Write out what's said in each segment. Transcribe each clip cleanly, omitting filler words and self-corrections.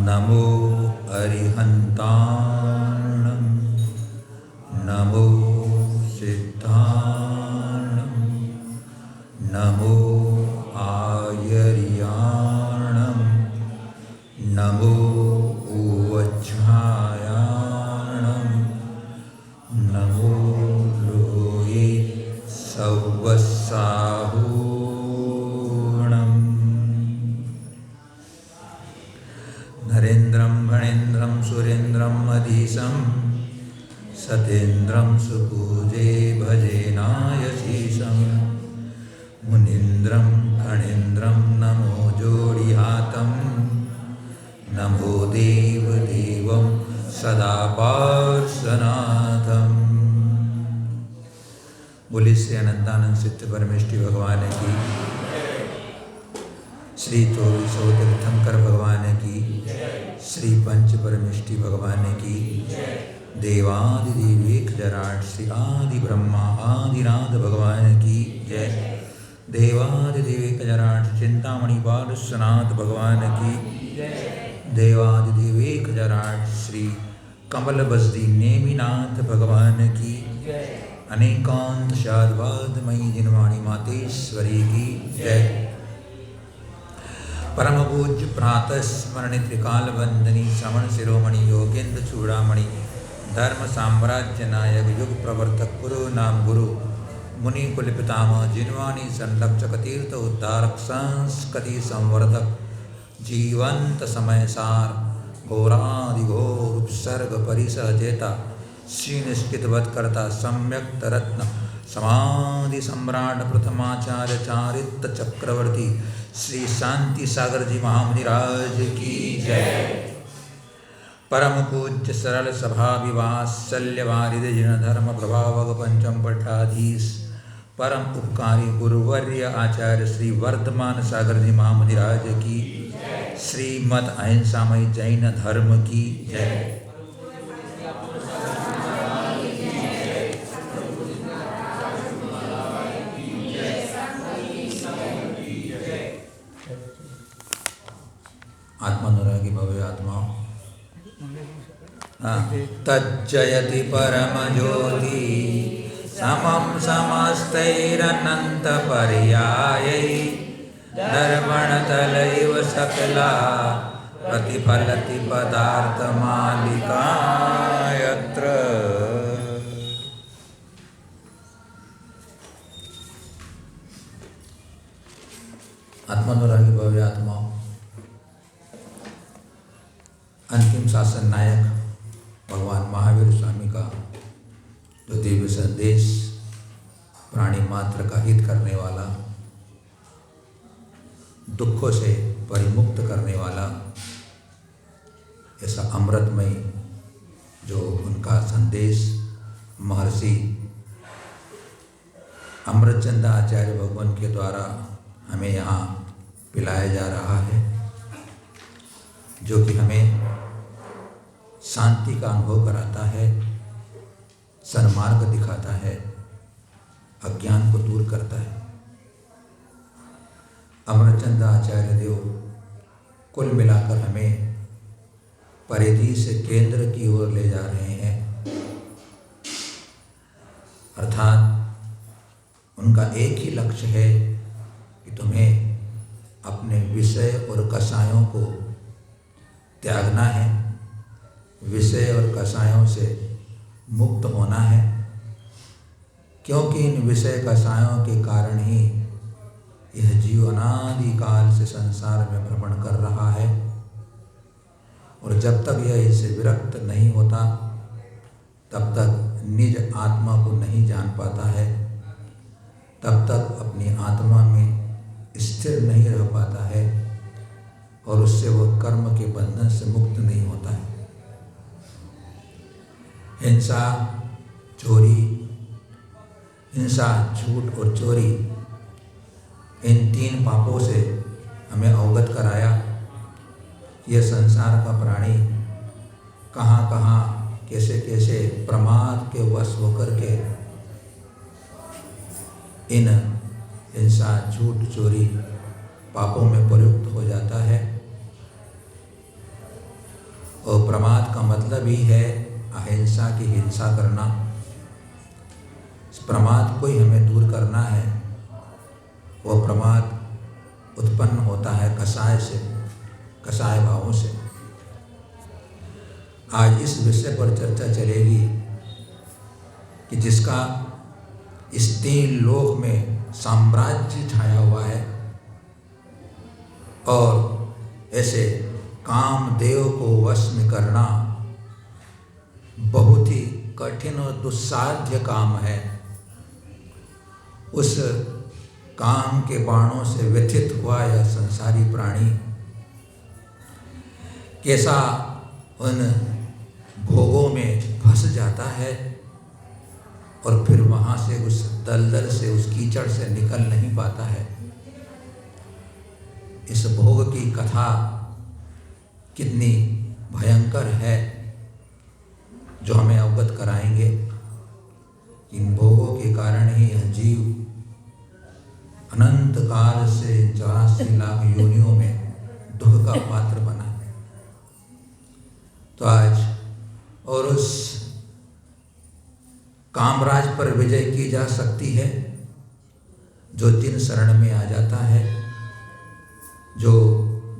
नमो अरिहन्ताणं नमो सिद्धाणं नमो आयर्याणं नमो उवच्छायाणं नमो लोये सवस्साहूणम् नरेन्द्रं गणेन्द्रं सुरेन्द्रं मधीशं सतेन्द्रं सुपूजे भजेनायशीशं मुनीन्द्रं गणेन्द्रं नमो जोड़िहातं नमो देवदेवं सदा पार्श्वनाथम्। बोले श्री अनंतानंद सिद्ध परमेष्टि भगवान की, श्री चौबीसों तीर्थंकर भगवान की, श्री पंच परमेष्टि भगवान की, देवादिदेवेक जराट श्री आदि ब्रह्मा आदिनाथ भगवान की जय। देवादिदेवेक जराट चिंतामणि पार्श्वनाथ भगवान की, देवादिदेवेक जराट श्री कमल बसदी नेमिनाथ भगवान की, अनेकांत शाद्वादमयी जिनवाणी मातेश्वरी की जय। परम पूज्य प्रातः स्मरणि त्रिकाल वंदनी श्रवण शिरोमणि योगेंद्र चूड़ामणि धर्म साम्राज्य नायक युग प्रवर्तक गुरु नाम गुरु मुनि कुल पितामह जिनवाणी संरक्षक तीर्थ उद्धारक संस्कृति संवर्धक जीवंत समय सार घोरादि घोर उपसर्ग परिसह जेता श्री निष्कितवत करता सम्यक्त रत्न समाधि सम्राट प्रथमाचार्य चारित्र चक्रवर्ती श्री शांति सागर जी महामुनिराज की जय। परम पूज्य सरल सभा विवात्सल्य वारिद जिन धर्म प्रभावक पंचम पट्टाधीश परम उपकारी गुरुवर्य आचार्य श्री वर्धमान सागर जी महामुनिराज की, श्रीमद अहिंसामय जैन धर्म की जय। आत्मानुरागी भव्य आत्मा तज्जयति परम ज्योति समम समस्तैरनंत पर्यायै दर्पणतल इव सकला प्रतिफलति पदार्थ मालिका यत्र। आत्मानुरागी भव्य आत्मा अंतिम शासन नायक भगवान महावीर स्वामी का जो दिव्य संदेश प्राणी मात्र का हित करने वाला, दुखों से परिमुक्त करने वाला, ऐसा अमृतमय जो उनका संदेश महर्षि अमृतचंद आचार्य भगवान के द्वारा हमें यहाँ पिलाया जा रहा है, जो कि हमें शांति का अनुभव कराता है, सन्मार्ग दिखाता है, अज्ञान को दूर करता है। अमरचंद आचार्य देव कुल मिलाकर हमें परिधि से केंद्र की ओर ले जा रहे हैं, अर्थात उनका एक ही लक्ष्य है कि तुम्हें अपने विषय और कषायों को त्यागना है, विषय और कषायों से मुक्त होना है, क्योंकि इन विषय कषायों के कारण ही यह जीव अनादि काल से संसार में भ्रमण कर रहा है। और जब तक यह इससे विरक्त नहीं होता तब तक निज आत्मा को नहीं जान पाता है, तब तक अपनी आत्मा में स्थिर नहीं रह पाता है और उससे वह कर्म के बंधन से मुक्त नहीं होता है। हिंसा, चोरी, हिंसा, झूठ और चोरी, इन तीन पापों से हमें अवगत कराया। यह संसार का प्राणी कहाँ कहाँ कैसे कैसे प्रमाद के वश होकर के इन हिंसा, झूठ, चोरी पापों में प्रयुक्त हो जाता है। और प्रमाद का मतलब ही है अहिंसा की हिंसा करना। इस प्रमाद को ही हमें दूर करना है। वो प्रमाद उत्पन्न होता है कषाय से, कषाय भावों से। आज इस विषय पर चर्चा चलेगी कि जिसका इस 3 लोक में साम्राज्य छाया हुआ है और ऐसे कामदेव को वश में करना बहुत ही कठिन और दुस्साध्य काम है। उस काम के बाणों से व्यथित हुआ यह संसारी प्राणी कैसा उन भोगों में फंस जाता है और फिर वहाँ से उस दलदल से, उस कीचड़ से निकल नहीं पाता है। इस भोग की कथा कितनी भयंकर है जो हमें अवगत कराएंगे। इन भोगों के कारण ही यह जीव अनंत काल से 84 लाख योनियों में दुख का पात्र बना है। तो आज और उस कामराज पर विजय की जा सकती है जो जिन शरण में आ जाता है, जो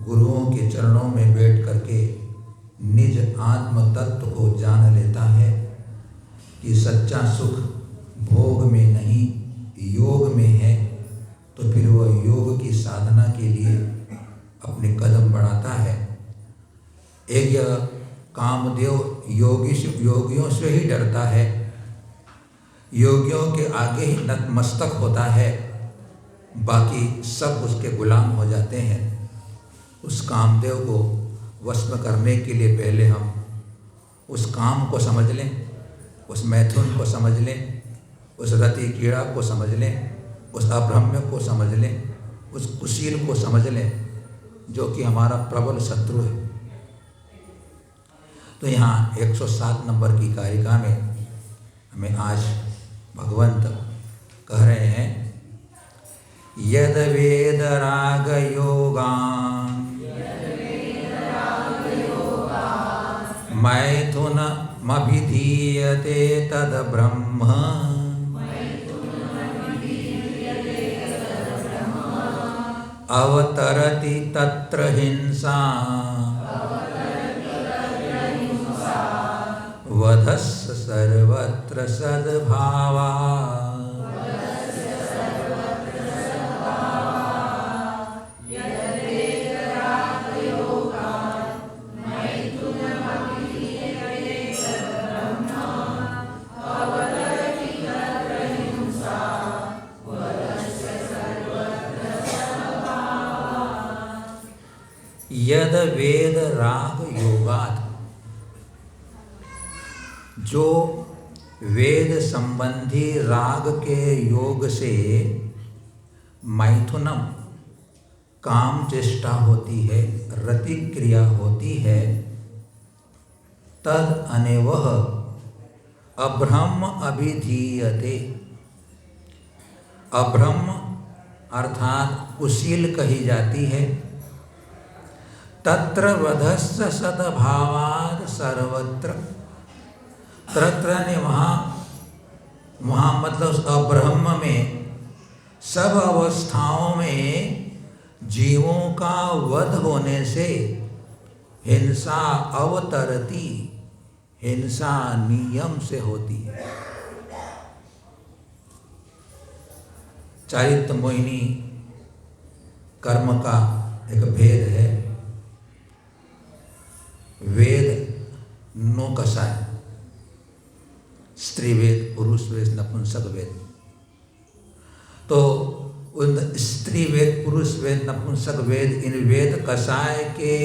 गुरुओं के चरणों में बैठ करके निज आत्म तत्व को जान लेता है कि सच्चा सुख भोग में नहीं योग में है, तो फिर वह योग की साधना के लिए अपने कदम बढ़ाता है। एक यह कामदेव योगियों से ही डरता है, योगियों के आगे ही नतमस्तक होता है, बाकी सब उसके गुलाम हो जाते हैं। उस कामदेव को वश में करने के लिए पहले हम उस काम को समझ लें, उस मैथुन को समझ लें, उस रति कीड़ा को समझ लें, उस अब्रह्म को समझ लें, उस कुशील को समझ लें जो कि हमारा प्रबल शत्रु है। तो यहाँ 107 नंबर की कारिका में हमें आज भगवंत कह रहे हैं, यद वेद राग योगान मैथुन मभिधीयते तद ब्रह्म अवतरति तत्र हिंसा वधस्य सर्वत्र सद्भावा। यद वेद राग योगात्, जो वेद संबंधी राग के योग से मैथुनम काम चेष्टा होती है, रति क्रिया होती है, तद अनेवह अब्रह्म अभिधीयते। अब्रह्म अर्थात कुशील कही जाती है। तत्र वधस्य सद्भावात् सर्वत्र, तत्र ने वहाँ मतलब अब्रह्म में सब अवस्थाओं में जीवों का वध होने से हिंसा अवतरती, हिंसा नियम से होती है। चारित्र मोहिनी कर्म का एक भेद है। वेद नो कषाय, स्त्री वेद, पुरुष वेद, नपुंसक वेद। तो उन स्त्री वेद, पुरुष वेद, नपुंसक वेद, इन वेद कषाय के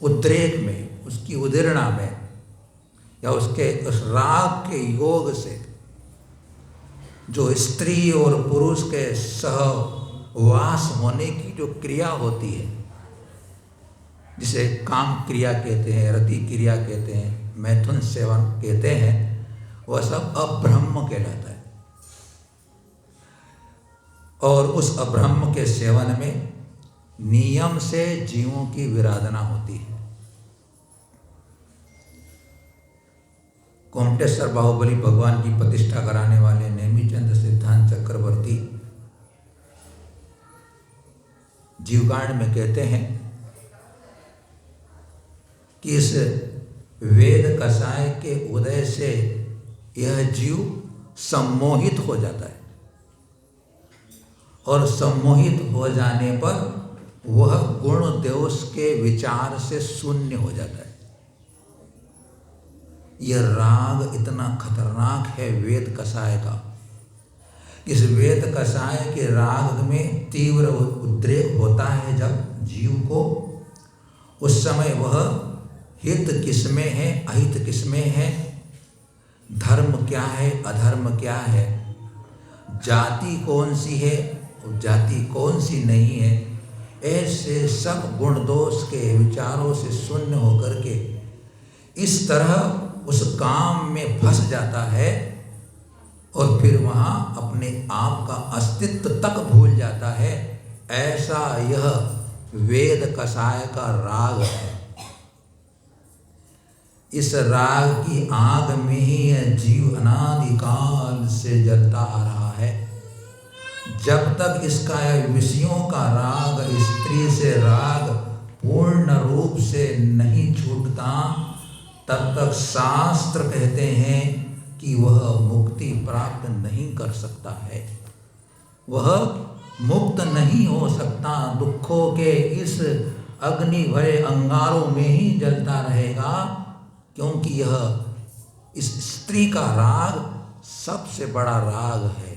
उद्रेक में, उसकी उदीर्णा में या उसके उस राग के योग से जो स्त्री और पुरुष के सहवास होने की जो क्रिया होती है, जिसे काम क्रिया कहते हैं, रति क्रिया कहते हैं, मैथुन सेवन कहते हैं, वह सब अब्रह्म कहलाता है। और उस अब्रह्म के सेवन में नियम से जीवों की विराधना होती है। कोमटेश्वर बाहुबली भगवान की प्रतिष्ठा कराने वाले नेमिचंद सिद्धांत चक्रवर्ती जीवकांड में कहते हैं कि इस वेद कसाय के उदय से यह जीव सम्मोहित हो जाता है और सम्मोहित हो जाने पर वह गुण दोष के विचार से शून्य हो जाता है। यह राग इतना खतरनाक है वेद कसाय का। इस वेद कसाय के राग में तीव्र उद्रेक होता है जब जीव को, उस समय वह हित किसमें है, अहित किसमें है, धर्म क्या है, अधर्म क्या है, जाति कौन सी है और जाति कौन सी नहीं है, ऐसे सब गुण दोष के विचारों से शून्य होकर के इस तरह उस काम में फंस जाता है और फिर वहाँ अपने आप का अस्तित्व तक भूल जाता है। ऐसा यह वेद कसाय का राग है। इस राग की आग में ही यह जीव अनादिकाल से जलता आ रहा है। जब तक इसका विषयों का राग, स्त्री से राग पूर्ण रूप से नहीं छूटता, तब तक शास्त्र कहते हैं कि वह मुक्ति प्राप्त नहीं कर सकता है। वह मुक्त नहीं हो सकता, दुखों के इस अग्नि भरे अंगारों में ही जलता रहेगा, क्योंकि यह इस स्त्री का राग सबसे बड़ा राग है।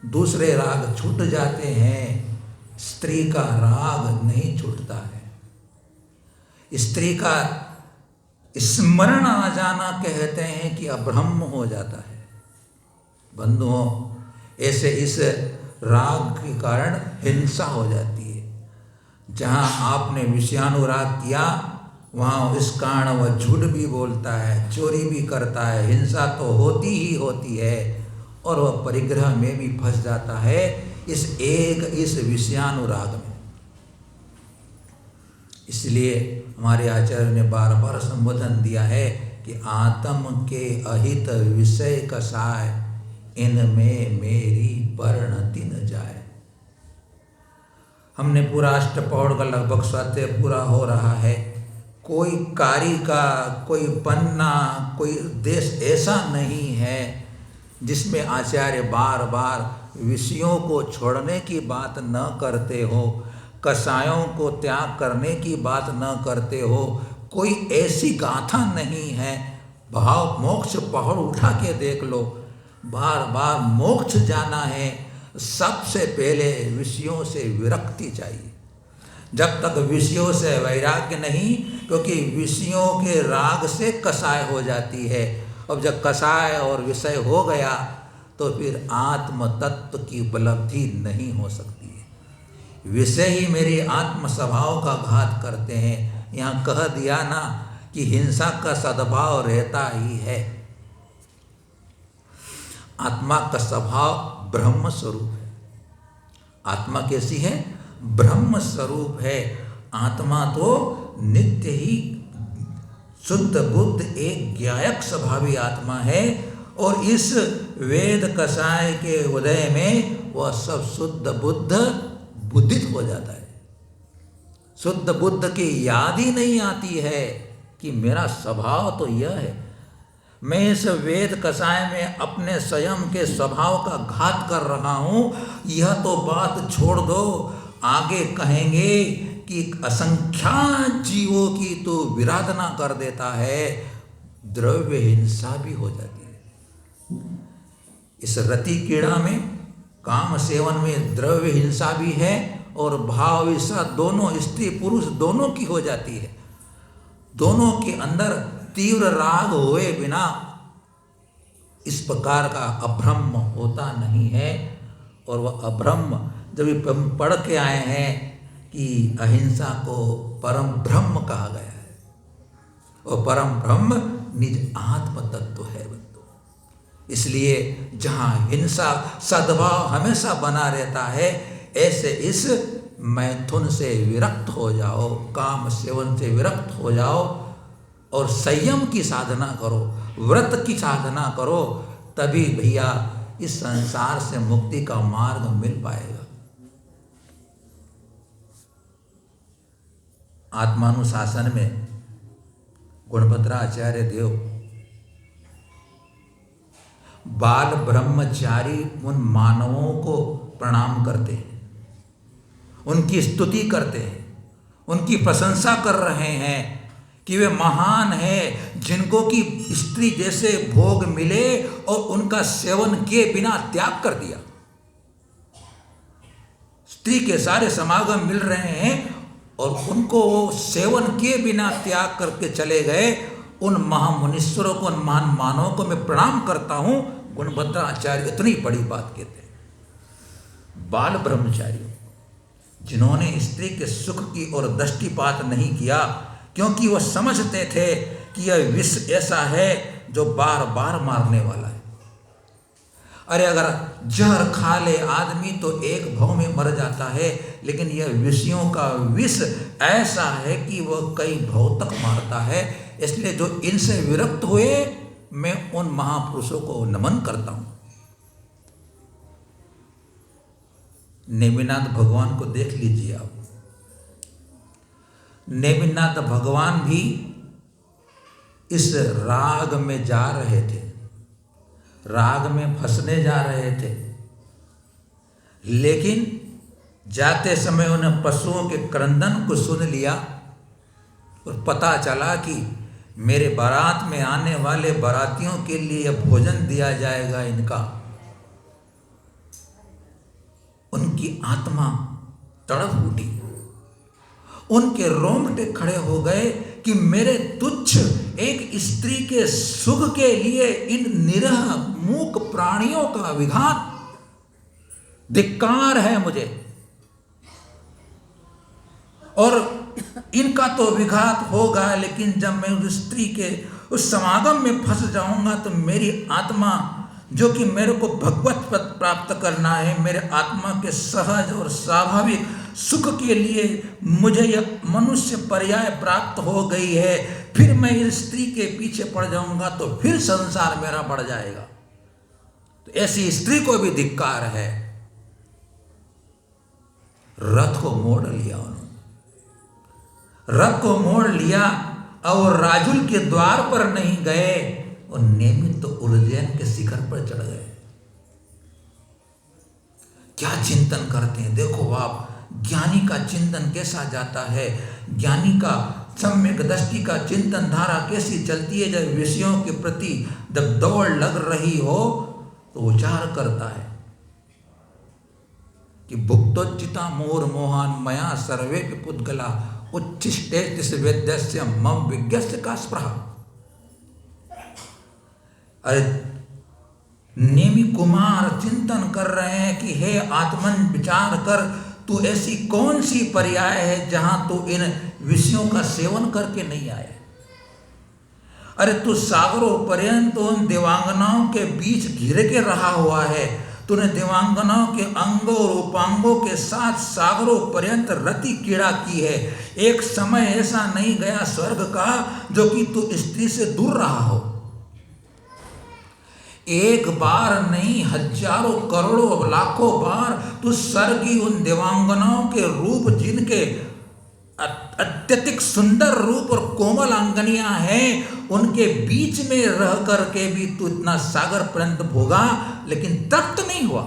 दूसरे राग छूट जाते हैं, स्त्री का राग नहीं छूटता है। स्त्री का स्मरण आ जाना कहते हैं कि अब्रह्म हो जाता है। बंधुओं, ऐसे इस राग के कारण हिंसा हो जाती है। जहाँ आपने विषयानुराग किया वहाँ इस कारण वह झूठ भी बोलता है, चोरी भी करता है, हिंसा तो होती ही होती है और वह परिग्रह में भी फंस जाता है इस विषयानुराग में। इसलिए हमारे आचार्य ने बार बार संबोधन दिया है कि आत्म के अहित विषय कसाय, इनमें मेरी परिणति न जाए। हमने पूरा अष्टपौड़ का लगभग स्वाध्याय पूरा हो रहा है। कोई कारिका, कोई पन्ना, कोई देश ऐसा नहीं है जिसमें आचार्य बार बार विषयों को छोड़ने की बात न करते हो, कसायों को त्याग करने की बात न करते हो। कोई ऐसी गाथा नहीं है। भाव मोक्ष पहाड़ उठा के देख लो, बार बार मोक्ष जाना है, सबसे पहले विषयों से विरक्ति चाहिए। जब तक विषयों से वैराग्य नहीं, क्योंकि विषयों के राग से कसाय हो जाती है। अब जब कसाय और विषय हो गया तो फिर आत्म तत्व की उपलब्धि नहीं हो सकती है। विषय ही मेरे आत्म स्वभाव का घात करते हैं। यहाँ कह दिया ना कि हिंसा का सद्भाव रहता ही है। आत्मा का स्वभाव ब्रह्म स्वरूप है। आत्मा कैसी है? ब्रह्म स्वरूप है। आत्मा तो नित्य ही शुद्ध बुद्ध एक ज्ञायक स्वभावी आत्मा है और इस वेद कसाय के उदय में वह सब शुद्ध बुद्ध बुद्धित हो जाता है। शुद्ध बुद्ध की याद ही नहीं आती है कि मेरा स्वभाव तो यह है। मैं इस वेद कसाय में अपने स्वयं के स्वभाव का घात कर रहा हूँ। यह तो बात छोड़ दो, आगे कहेंगे कि असंख्यात जीवों की तो विराधना कर देता है, द्रव्य हिंसा भी हो जाती है। इस रति क्रीड़ा में, काम सेवन में द्रव्य हिंसा भी है और भाव हिंसा दोनों, स्त्री पुरुष दोनों की हो जाती है। दोनों के अंदर तीव्र राग हुए बिना इस प्रकार का अब्रह्म होता नहीं है। और वह अब्रह्म जब हम पढ़ के आए हैं कि अहिंसा को परम ब्रह्म कहा गया है और परम ब्रह्म निज आत्म तत्व है बंधु। इसलिए जहाँ हिंसा सद्भाव हमेशा बना रहता है, ऐसे इस मैथुन से विरक्त हो जाओ, काम सेवन से विरक्त हो जाओ। और संयम की साधना करो, व्रत की साधना करो, तभी भैया इस संसार से मुक्ति का मार्ग मिल पाएगा। आत्मानुशासन में गुणभद्राचार्य देव बाल ब्रह्मचारी उन मानवों को प्रणाम करते हैं, उनकी स्तुति करते हैं, उनकी प्रशंसा कर रहे हैं कि वे महान है, जिनको कि स्त्री जैसे भोग मिले और उनका सेवन किए बिना त्याग कर दिया। स्त्री के सारे समागम मिल रहे हैं और उनको वो सेवन किए बिना त्याग करके चले गए। उन महामुनीश्वरों को, उन महान मानवों को मैं प्रणाम करता हूं। गुणभद्राचार्य इतनी बड़ी बात कहते हैं। बाल ब्रह्मचारी जिन्होंने स्त्री के सुख की ओर दृष्टिपात नहीं किया, क्योंकि वह समझते थे कि यह विष ऐसा है जो बार बार मारने वाला है। अरे अगर जहर खा ले आदमी तो एक भव में मर जाता है, लेकिन यह विषयों का विष ऐसा है कि वह कई भव तक मारता है। इसलिए जो इनसे विरक्त हुए, मैं उन महापुरुषों को नमन करता हूं। नेमिनाथ भगवान को देख लीजिए आप। नेमिनाथ भगवान भी इस राग में जा रहे थे, राग में फंसने जा रहे थे, लेकिन जाते समय उन्हें पशुओं के क्रंदन को सुन लिया और पता चला कि मेरे बारात में आने वाले बारातियों के लिए भोजन दिया जाएगा इनका। उनकी आत्मा तड़प उठी, उनके रोंगटे खड़े हो गए कि मेरे तुच्छ एक स्त्री के सुख के लिए इन निरह मूक प्राणियों का विघात, धिक्कार है मुझे। और इनका तो विघात होगा, लेकिन जब मैं उस स्त्री के उस समागम में फंस जाऊंगा तो मेरी आत्मा, जो कि मेरे को भगवत पद प्राप्त करना है, मेरे आत्मा के सहज और स्वाभाविक सुख के लिए मुझे यह मनुष्य पर्याय प्राप्त हो गई है, फिर मैं इस स्त्री के पीछे पड़ जाऊंगा तो फिर संसार मेरा बढ़ जाएगा। तो ऐसी स्त्री को भी धिक्कार है। रथ को मोड़ लिया उन्होंने, रथ को मोड़ लिया और राजुल के द्वार पर नहीं गए और नेमित तो उज्जैन के शिखर पर चढ़ गए। क्या चिंतन करते हैं देखो आप। ज्ञानी का चिंतन कैसा जाता है, ज्ञानी का सम्यक दृष्टि का चिंतन धारा कैसी चलती है। जब विषयों के प्रति जब दौड़ लग रही हो तो विचार करता है कि भुक्तोचिता मोर मोहान मया सर्वे पुद्गला उच्छिष्टे तिस वेद्यस्य मम विज्ञस्य का स्पृहा। अरे नेमि कुमार चिंतन कर रहे हैं कि हे आत्मन विचार कर, तू ऐसी कौन सी पर्याय है जहां तू इन विषयों का सेवन करके नहीं आया। अरे तू सागरों पर्यंत उन देवांगनाओं के बीच घिर के रहा हुआ है। तूने देवांगनाओं के अंगों और उपांगों के साथ सागरों पर्यंत रति क्रीड़ा की है। एक समय ऐसा नहीं गया स्वर्ग का जो कि तू स्त्री से दूर रहा हो। एक बार नहीं, हजारों करोड़ों लाखों बार तू स्वर्गीय उन देवांगनाओं के रूप, जिनके अत्यधिक सुंदर रूप और कोमल अंगनियां हैं, उनके बीच में रह करके भी तू इतना सागर पर्यंत भोगा, लेकिन तृप्त नहीं हुआ।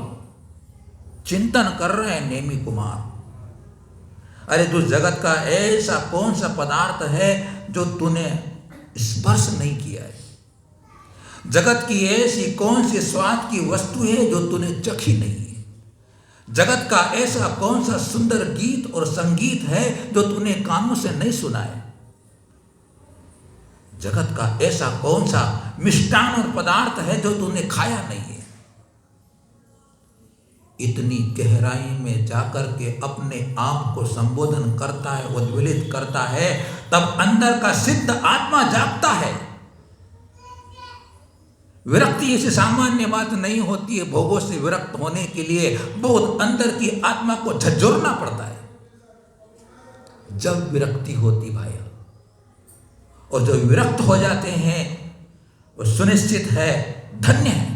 चिंतन कर रहे हैं नेमि कुमार। अरे तू जगत का ऐसा कौन सा पदार्थ है जो तूने स्पर्श नहीं किया है। जगत की ऐसी कौन सी स्वाद की वस्तु है जो तूने चखी नहीं है। जगत का ऐसा कौन सा सुंदर गीत और संगीत है जो तूने कानों से नहीं सुना है। जगत का ऐसा कौन सा मिष्टान और पदार्थ है जो तूने खाया नहीं है। इतनी गहराई में जाकर के अपने आप को संबोधन करता है, उद्वेलित करता है, तब अंदर का सिद्ध आत्मा जागता है। विरक्ति ऐसी सामान्य बात नहीं होती है। भोगों से विरक्त होने के लिए बहुत अंदर की आत्मा को झकझोरना पड़ता है। जब विरक्ति होती भाई और जो विरक्त हो जाते हैं वो सुनिश्चित है धन्य है।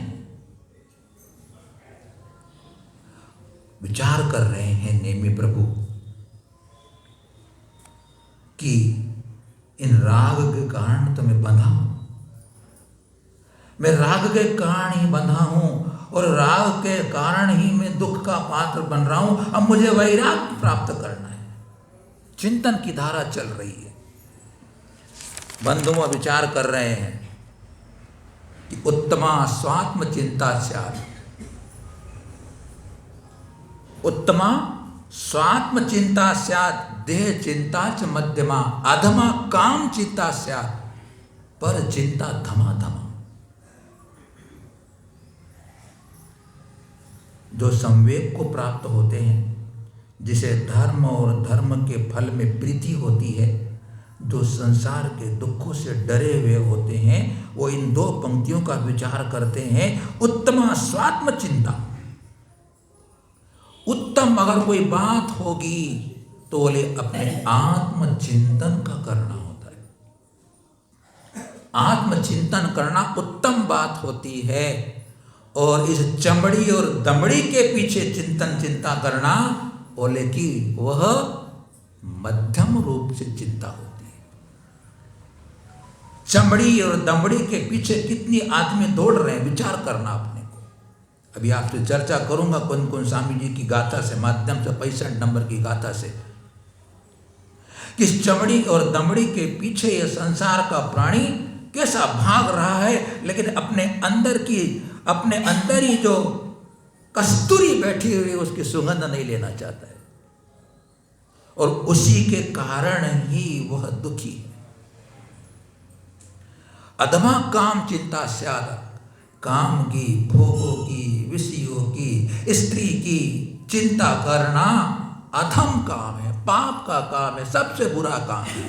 विचार कर रहे हैं नेमी प्रभु कि इन राग के कारण तो मैं बंधा हूं, मैं राग के कारण ही बंधा हूं और राग के कारण ही मैं दुख का पात्र बन रहा हूं। अब मुझे वैराग्य प्राप्त करना है। चिंतन की धारा चल रही है। बंधुओं विचार कर रहे हैं कि उत्तमा स्वात्म चिंता स्यात्, उत्तमा स्वात्म चिंता स्यात्, देह चिंता च मध्यमा, अधमा काम चिंता स्यात्, पर चिंता धमा धमा। जो संवेग को प्राप्त होते हैं, जिसे धर्म और धर्म के फल में प्रीति होती है, जो संसार के दुखों से डरे हुए होते हैं, वो इन दो पंक्तियों का विचार करते हैं। उत्तमा स्वात्म चिंता, उत्तम अगर कोई बात होगी तो बोले अपने आत्मचिंतन का करना होता है। आत्मचिंतन करना उत्तम बात होती है। और इस चमड़ी और दमड़ी के पीछे चिंतन चिंता करना बोले कि वह मध्यम रूप से चिंता होती है। चमड़ी और दमड़ी के पीछे कितनी आदमी दौड़ रहे हैं, विचार करना अपने को। अभी आपसे चर्चा करूंगा कौन कौन स्वामी जी की गाथा से माध्यम से 65 नंबर की गाथा से, किस चमड़ी और दमड़ी के पीछे यह संसार का प्राणी कैसा भाग रहा है, लेकिन अपने अंदर ही जो कस्तूरी बैठी हुई उसकी सुगंध नहीं लेना चाहता है, और उसी के कारण ही वह दुखी है। अधमा काम चिंता स्यात्, काम की, भोगों की, विषयों की, स्त्री की चिंता करना अधम काम है, पाप का काम है, सबसे बुरा काम है।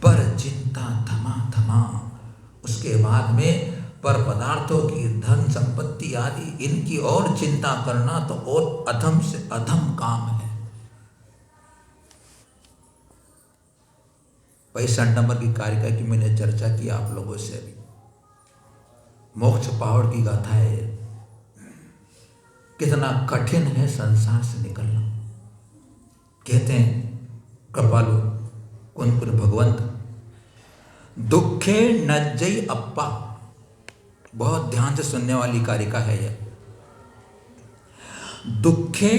पर चिंता धमा धमा, उसके बाद में पर पदार्थों की, धन संपत्ति आदि इनकी और चिंता करना तो और अधम से अधम काम है। 65 नंबर की कारिका की मैंने चर्चा की आप लोगों से। अभी मोक्ष पहाड़ की गाथा है। कितना कठिन है संसार से निकलना। कहते हैं कृपालु कुन भगवंत, दुखे नज्जई अप्पा, बहुत ध्यान से सुनने वाली कारिका है यह। दुखे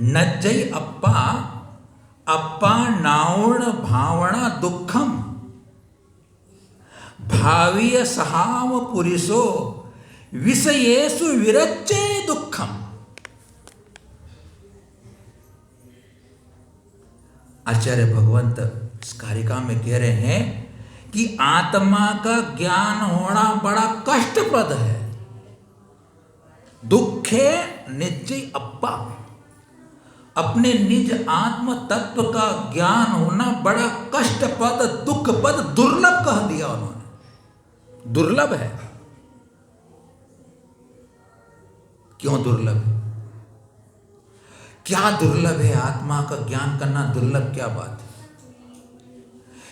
नज्जई अप्पा, अप्पा नाउण भावना दुखम, भावीय सहाव पुरिसो विषयेषु विरच्चे दुखम। आचार्य भगवंत इस कारिका में कह रहे हैं कि आत्मा का ज्ञान होना बड़ा कष्टप्रद है। दुखे निज अप्पा, अपने निज आत्म तत्व का ज्ञान होना बड़ा कष्टप्रद, दुखपद, दुर्लभ कह दिया उन्होंने। दुर्लभ है। क्यों दुर्लभ है? क्या दुर्लभ है? आत्मा का ज्ञान करना दुर्लभ क्या बात है?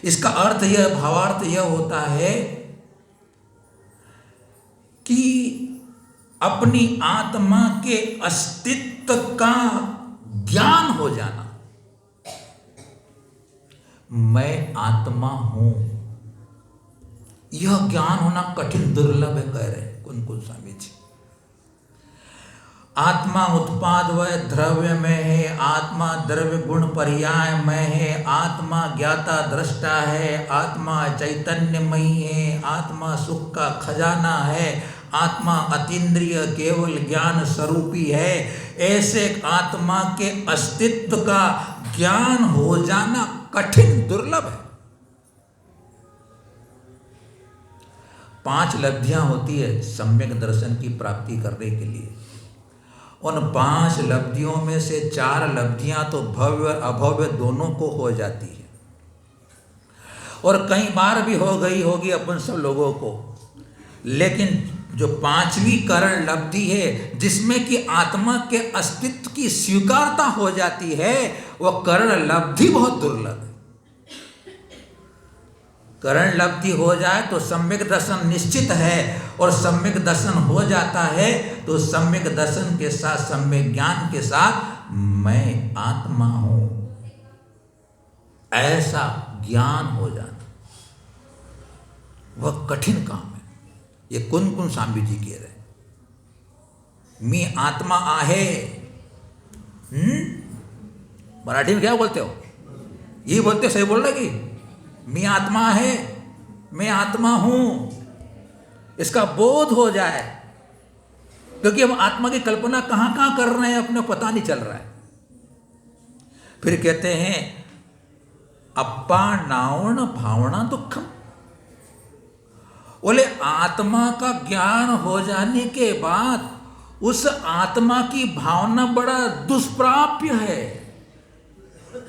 इसका अर्थ यह, भावार्थ यह होता है कि अपनी आत्मा के अस्तित्व का ज्ञान हो जाना। मैं आत्मा हूं, यह ज्ञान होना कठिन, दुर्लभ है, कह रहे कुन स्वामी जी। आत्मा उत्पाद व द्रव्य में है, आत्मा द्रव्य गुण पर्याय में है, आत्मा ज्ञाता दृष्टा है, आत्मा चैतन्यमयी है, आत्मा सुख का खजाना है, आत्मा अतीन्द्रिय केवल ज्ञान स्वरूपी है। ऐसे आत्मा के अस्तित्व का ज्ञान हो जाना कठिन, दुर्लभ है। 5 लब्धियां होती है सम्यक दर्शन की प्राप्ति करने के लिए। उन 5 लब्धियों में से 4 लब्धियां तो भव्य और अभव्य दोनों को हो जाती है, और कई बार भी हो गई होगी अपन सब लोगों को। लेकिन जो 5वीं करण लब्धि है, जिसमें कि आत्मा के अस्तित्व की स्वीकारता हो जाती है, वह करण लब्धि बहुत दुर्लभ है। करण लब्धि हो जाए तो सम्यक दर्शन निश्चित है, और सम्यक दर्शन हो जाता है तो सम्यक दर्शन के साथ सम्यक ज्ञान के साथ मैं आत्मा हूं, ऐसा ज्ञान हो जाना वह कठिन काम है। ये कुन स्वामी जी कह रहे, मी आत्मा आहे। मराठी में क्या बोलते हो? ये बोलते हो, सही बोल रहे कि मैं आत्मा है, मैं आत्मा हूं, इसका बोध हो जाए। क्योंकि हम आत्मा की कल्पना कहां कहां कर रहे हैं अपने पता नहीं चल रहा है। फिर कहते हैं अप्पा नावण भावना दुखम। बोले आत्मा का ज्ञान हो जाने के बाद उस आत्मा की भावना बड़ा दुष्प्राप्य है,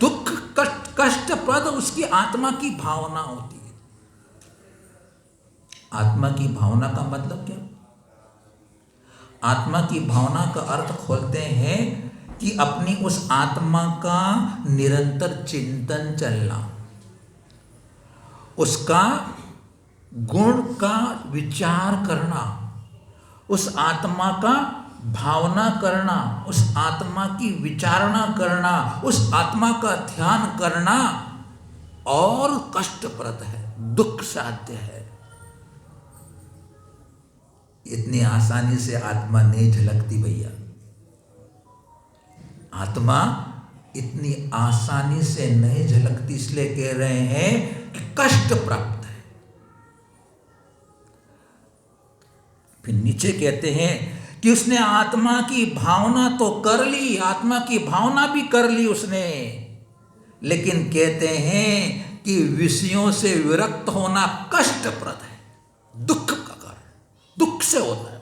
दुख कष्टप्रद उसकी आत्मा की भावना होती है। आत्मा की भावना का मतलब क्या? आत्मा की भावना का अर्थ खोलते हैं कि अपनी उस आत्मा का निरंतर चिंतन चलना, उसका गुण का विचार करना, उस आत्मा का भावना करना, उस आत्मा की विचारणा करना, उस आत्मा का ध्यान करना और कष्टप्रद है, दुख साध्य है। इतनी आसानी से आत्मा नहीं झलकती भैया। आत्मा इतनी आसानी से नहीं झलकती, इसलिए कह रहे हैं कि कष्ट प्राप्त है। फिर नीचे कहते हैं कि उसने आत्मा की भावना तो कर ली, आत्मा की भावना भी कर ली उसने, लेकिन कहते हैं कि विषयों से विरक्त होना कष्टप्रद है, दुख का कारण, दुख से होता है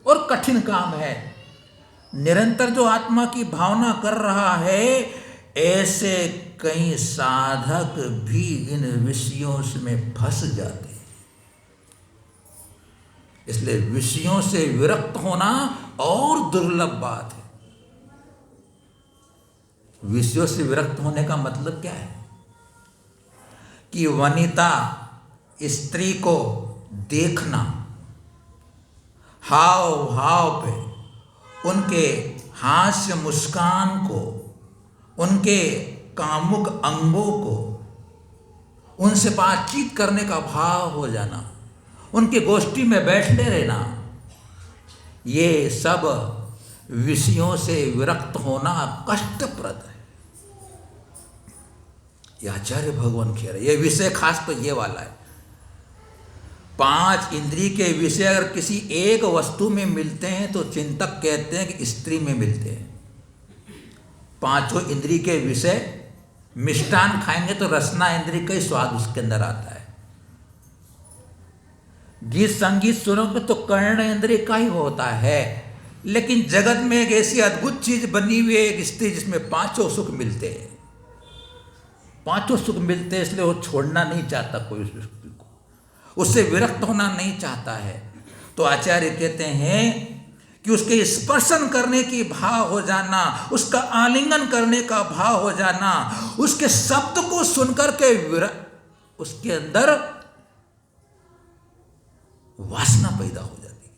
और कठिन काम है। निरंतर जो आत्मा की भावना कर रहा है, ऐसे कई साधक भी इन विषयों में फंस जाते हैं। इसलिए विषयों से विरक्त होना और दुर्लभ बात है। विषयों से विरक्त होने का मतलब क्या है? कि वनिता स्त्री को देखना, हाव भाव पे, उनके हास्य मुस्कान को, उनके कामुक अंगों को, उनसे बातचीत करने का भाव हो जाना, उनकी गोष्ठी में बैठने रहना, ये सब विषयों से विरक्त होना कष्टप्रद है। ये आचार्य भगवान कह रहे, ये विषय खास तो ये वाला है। 5 इंद्रिय के विषय अगर किसी एक वस्तु में मिलते हैं तो चिंतक कहते हैं कि स्त्री में मिलते हैं। 5 इंद्रिय के विषय, मिष्टान खाएंगे तो रसना इंद्रिय का ही स्वाद उसके अंदर आता है। गीत संगीत सुनोगे तो कर्ण इंद्रिय का ही होता है। लेकिन जगत में एक ऐसी अद्भुत चीज बनी हुई है, एक स्त्री, जिसमें 5 सुख मिलते हैं। 5 सुख मिलते हैं, इसलिए वो छोड़ना नहीं चाहता कोई उस व्यक्ति को, उससे विरक्त होना नहीं चाहता है। तो आचार्य कहते हैं कि उसके स्पर्शन करने की भाव हो जाना, उसका आलिंगन करने का भाव हो जाना, उसके शब्द को सुनकर के उसके अंदर वासना पैदा हो जाती है।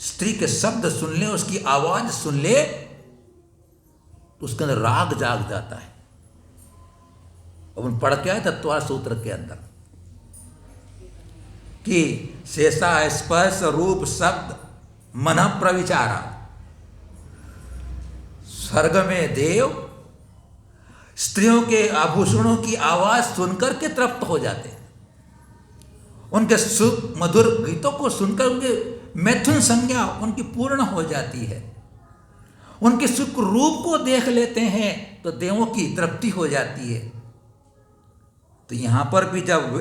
स्त्री के शब्द सुन ले, उसकी आवाज सुन ले तो उसके अंदर राग जाग जाता है। अब पढ़ के आए तत्व सूत्र के अंदर कि शेषा स्पर्श रूप शब्द मन प्रविचारा, स्वर्ग में देव स्त्रियों के आभूषणों की आवाज सुनकर के तृप्त हो जाते हैं। उनके सुख मधुर गीतों को सुनकर उनके मैथुन संज्ञा उनकी पूर्ण हो जाती है। उनके सुख रूप को देख लेते हैं तो देवों की तृप्ति हो जाती है। तो यहां पर भी जब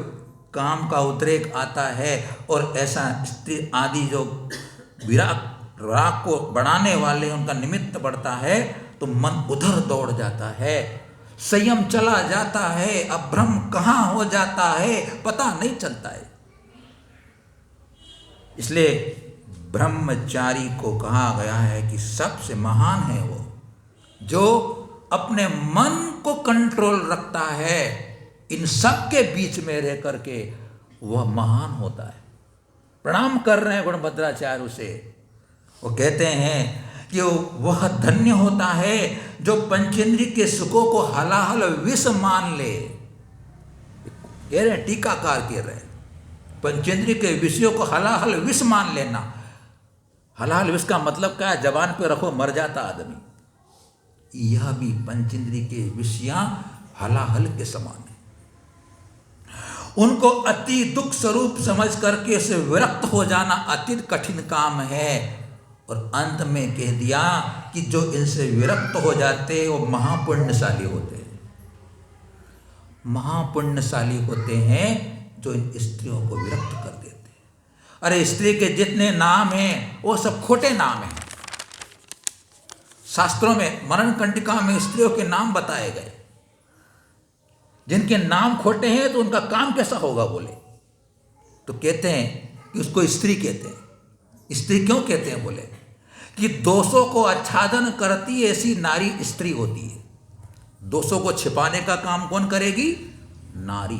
काम का उद्रेक आता है और ऐसा स्त्री आदि जो विराग राग को बढ़ाने वाले उनका निमित्त बढ़ता है तो मन उधर दौड़ जाता है, संयम चला जाता है, अभ्रम कहां हो जाता है पता नहीं चलता है। इसलिए ब्रह्मचारी को कहा गया है कि सबसे महान है वो जो अपने मन को कंट्रोल रखता है इन सब के बीच में रह करके वह महान होता है। प्रणाम कर रहे हैं गुणभद्राचार्य उसे। वो कहते हैं कि वह धन्य होता है जो पंचेंद्रिय के सुखों को हलाहल विष मान ले। कह रहे हैं, टीकाकार कह रहे हैं, पंचेंद्रिय के विषयों को हलाहल विष मान लेना। हलाहल विष का मतलब क्या है? जबान पे रखो मर जाता आदमी। यह भी पंचेंद्रिय के विषयां हलाहल के समान है। उनको अति दुख स्वरूप समझ करके से विरक्त हो जाना अति कठिन काम है। और अंत में कह दिया कि जो इनसे विरक्त हो जाते वो महापुण्यशाली होते हैं। महापुण्यशाली होते हैं जो इन स्त्रियों को विरक्त कर देते हैं। अरे स्त्री के जितने नाम हैं वो सब खोटे नाम हैं। शास्त्रों में मरण कंटिका में स्त्रियों के नाम बताए गए। जिनके नाम खोटे हैं तो उनका काम कैसा होगा बोले? तो कहते हैं कि उसको स्त्री कहते हैं। स्त्री क्यों कहते हैं बोले? कि दोषों को आच्छादन करती ऐसी नारी स्त्री होती है। दोषों को छिपाने का काम कौन करेगी? नारी।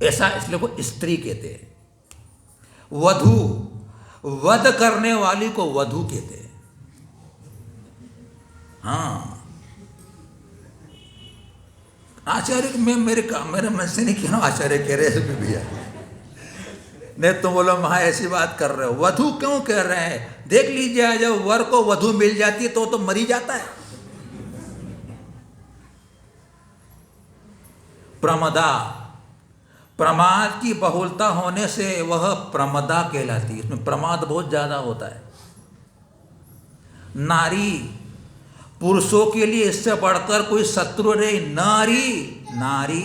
ऐसा इसलिए को स्त्री कहते हैं। वधू, वध करने वाली को वधू कहते हैं। हाँ, आचार्य में मेरे मन से नहीं कह रहा हूं, आचार्य कह रहे हैं भैया, नहीं तुम बोलो महा ऐसी बात कर रहे हो। वधू क्यों कह रहे हैं? देख लीजिए, जब वर को वधू मिल जाती है तो मरी जाता है। प्रमदा, प्रमाद की बहुलता होने से वह प्रमदा कहलाती है। इसमें प्रमाद बहुत ज्यादा होता है। नारी, पुरुषों के लिए इससे बढ़कर कोई शत्रु नहीं। नारी, नारी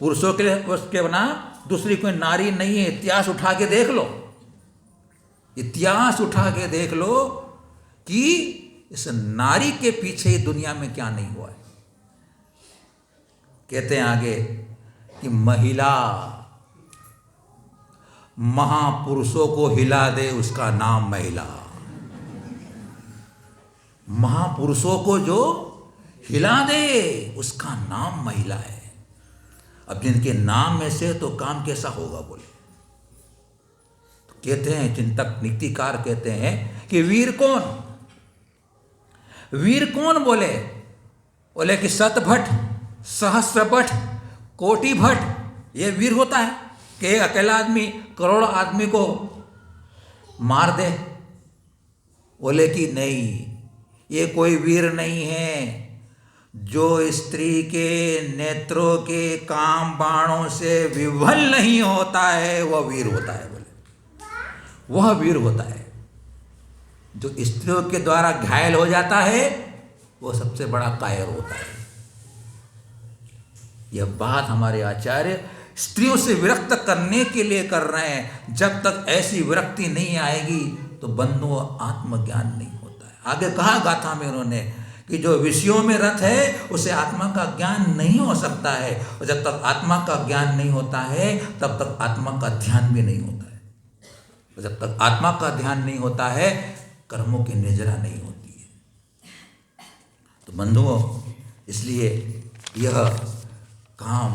पुरुषों के लिए उसके बना दूसरी कोई नारी नहीं है। इतिहास उठा के देख लो, इतिहास उठा के देख लो कि इस नारी के पीछे दुनिया में क्या नहीं हुआ है। कहते हैं आगे कि महिला महापुरुषों को हिला दे, उसका नाम महिला। महापुरुषों को जो हिला दे उसका नाम महिला है। अब जिनके नाम में से तो काम कैसा होगा बोले? तो कहते हैं चिंतक नीतिकार कहते हैं कि वीर कौन? वीर कौन बोले? बोले कि शतभट, सहस्त्रभट, कोटि भट ये वीर होता है कि एक अकेला आदमी करोड़ों आदमी को मार दे? बोले कि नहीं, ये कोई वीर नहीं है। जो स्त्री के नेत्रों के काम बाणों से विवल नहीं होता है वह वीर होता है। बोले वह वीर होता है। जो स्त्रियों के द्वारा घायल हो जाता है वो सबसे बड़ा कायर होता है। यह बात हमारे आचार्य स्त्रियों से विरक्त करने के लिए कर रहे हैं। जब तक ऐसी विरक्ति नहीं आएगी तो बंधुओं आत्मज्ञान नहीं होता है। आगे कहा गाथा में उन्होंने कि जो विषयों में रत है उसे आत्मा का ज्ञान नहीं हो सकता है। और जब तक आत्मा का ज्ञान नहीं होता है तब तक आत्मा का ध्यान भी नहीं होता है। और जब तक आत्मा का ध्यान नहीं होता है कर्मों की निजरा नहीं होती है। तो बंधुओं, इसलिए यह काम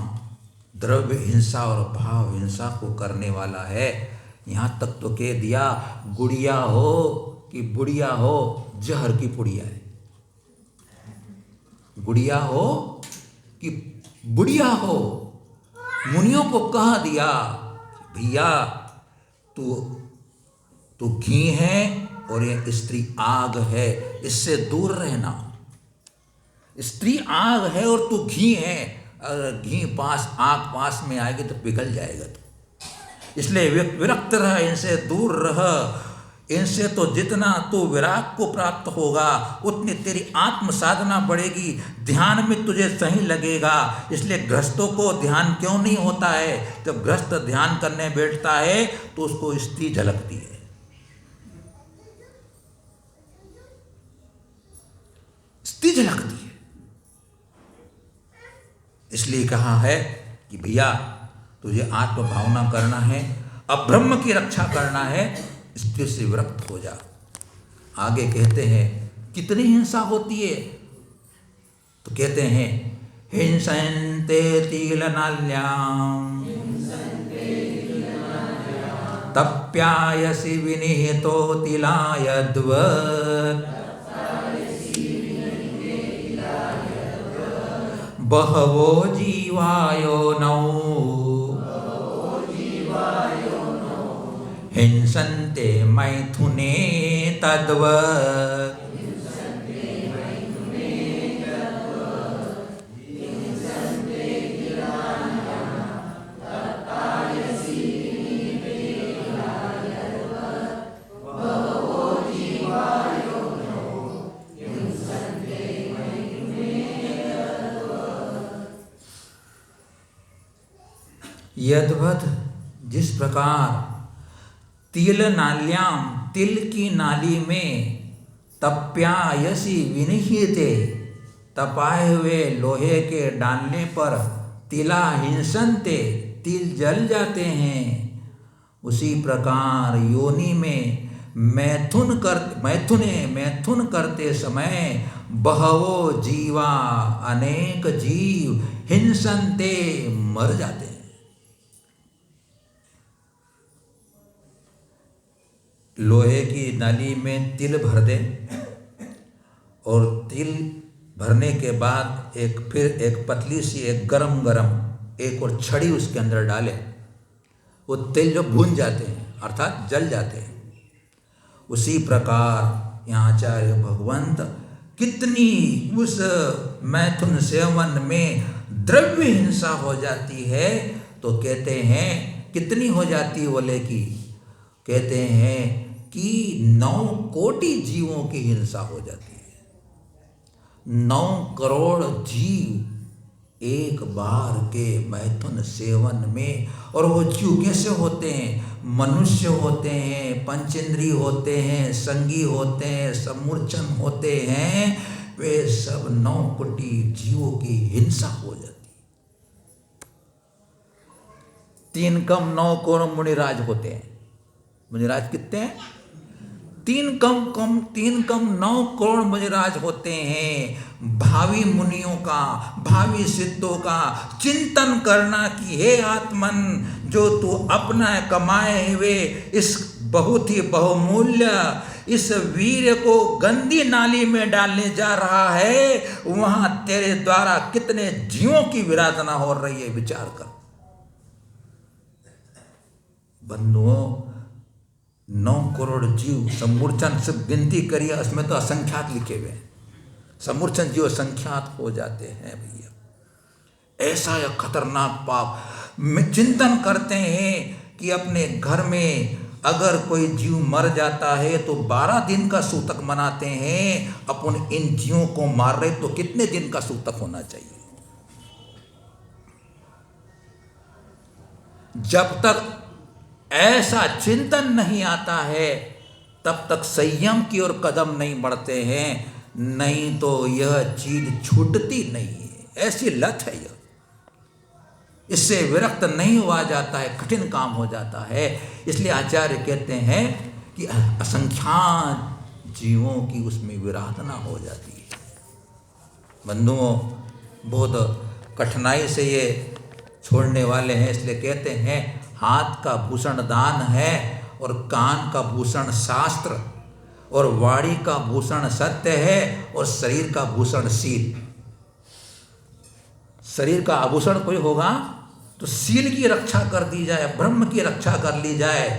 द्रव्य हिंसा और भाव हिंसा को करने वाला है। यहाँ तक तो कह दिया गुड़िया हो कि बुढ़िया हो, जहर की पुड़िया है। गुड़िया हो कि बुढ़िया हो, मुनियों को कह दिया भैया तू घी है और ये स्त्री आग है, इससे दूर रहना। स्त्री आग है और तू घी है, अगर घी पास आग पास में आएगी तो पिघल जाएगा। तो इसलिए विरक्त रह, इनसे दूर रह। इनसे तो जितना तू विराग को प्राप्त होगा उतनी तेरी आत्म साधना बढ़ेगी, ध्यान में तुझे सही लगेगा। इसलिए गृहस्थों को ध्यान क्यों नहीं होता है? जब गृहस्थ ध्यान करने बैठता है तो उसको स्त्री झलकती है। स्त्री झलकती है। इसलिए कहा है कि भैया तुझे आत्म भावना करना है, अब ब्रह्म की रक्षा करना है, स्त्री से विरक्त हो जा। आगे कहते हैं कितनी हिंसा होती है? तो कहते हैं हिंसन्ते तिलनाल्याम् तप्यायसि विनिहितो तिलायद्वत् बहवो जीवायोनौ हिंसन्ते मैथुने तद्वत्। यद्वत् जिस प्रकार तिल नाल्याम तिल की नाली में तप्यायसी विनिहिते तपाए हुए लोहे के डालने पर तिला हिंसन्ते तिल जल जाते हैं, उसी प्रकार योनि में मैथुन करते समय बहवो जीवा अनेक जीव हिंसन्ते मर जाते हैं। लोहे की नाली में तिल भर दें और तिल भरने के बाद फिर एक पतली सी एक गरम एक और छड़ी उसके अंदर डालें, वो तिल जो भून जाते हैं अर्थात जल जाते हैं। उसी प्रकार यहाँ आचार्य भगवंत कितनी उस मैथुन सेवन में द्रव्य हिंसा हो जाती है, तो कहते हैं कितनी हो जाती है बोले कि कहते हैं कि 9 कोटि जीवों की हिंसा हो जाती है। 9 करोड़ जीव एक बार के मैथुन सेवन में, और वो जीव कैसे होते हैं? मनुष्य होते हैं, पंचेंद्री होते हैं, संगी होते हैं, समूर्छन होते हैं, वे सब 9 कोटि जीवों की हिंसा हो जाती है। 3 कम 9 करोड़ मुनिराज होते हैं। मुनिराज कितने हैं? 3 कम 9 करोड़ मुनिराज होते हैं। भावी मुनियों का, भावी सिद्धों का चिंतन करना कि हे आत्मन, जो तू अपना कमाए हुए इस बहुत ही बहुमूल्य इस वीर को गंदी नाली में डालने जा रहा है, वहां तेरे द्वारा कितने जीवों की विराधना हो रही है, विचार कर। बंधुओं, 9 करोड़ जीव समूर्छन से गिनती करिए, उसमें तो असंख्यात लिखे हुए हैं। समूर्छन जीव असंख्यात हो जाते हैं भैया। ऐसा यह खतरनाक पाप में चिंतन करते हैं कि अपने घर में अगर कोई जीव मर जाता है तो 12 दिन का सूतक मनाते हैं। अपन इन जीवों को मार रहे तो कितने दिन का सूतक होना चाहिए? जब तक ऐसा चिंतन नहीं आता है तब तक संयम की ओर कदम नहीं बढ़ते हैं, नहीं तो यह चीज छूटती नहीं है। ऐसी लत है यह, इससे विरक्त नहीं हुआ जाता है, कठिन काम हो जाता है। इसलिए आचार्य कहते हैं कि असंख्यात जीवों की उसमें विराधना हो जाती है। बंधुओं, बहुत कठिनाई से ये छोड़ने वाले हैं, इसलिए कहते हैं हाथ का भूषण दान है, और कान का भूषण शास्त्र, और वाणी का भूषण सत्य है, और शरीर का भूषण शील। शरीर का आभूषण कोई होगा तो शील की रक्षा कर दी जाए, ब्रह्म की रक्षा कर ली जाए।